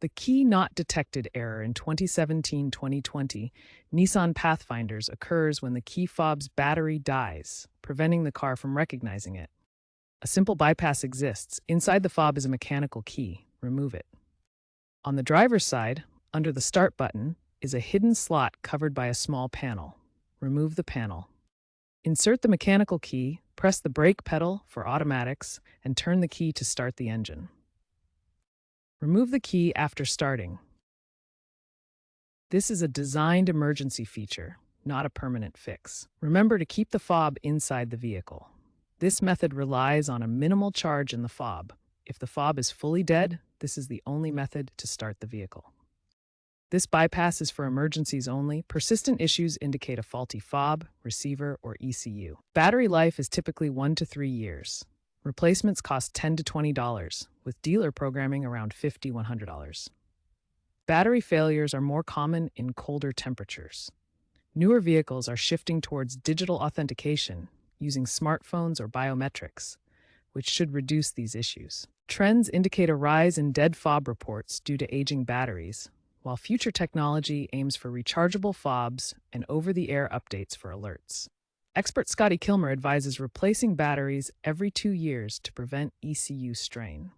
The key not detected error in 2017-2020 Nissan Pathfinders occurs when the key fob's battery dies, preventing the car from recognizing it. A simple bypass exists. Inside the fob is a mechanical key. Remove it. On the driver's side, under the Start button, is a hidden slot covered by a small panel. Remove the panel. Insert the mechanical key, press the brake pedal for automatics, and turn the key to start the engine. Remove the key after starting. This is a designed emergency feature, not a permanent fix. Remember to keep the fob inside the vehicle. This method relies on a minimal charge in the fob. If the fob is fully dead, this is the only method to start the vehicle. This bypass is for emergencies only. Persistent issues indicate a faulty fob, receiver, or ECU. Battery life is typically 1 to 3 years. Replacements cost $10 to $20, with dealer programming around $50 to $100. Battery failures are more common in colder temperatures. Newer vehicles are shifting towards digital authentication using smartphones or biometrics, which should reduce these issues. Trends indicate a rise in dead fob reports due to aging batteries, while future technology aims for rechargeable fobs and over-the-air updates for alerts. Expert Scotty Kilmer advises replacing batteries every 2 years to prevent ECU strain.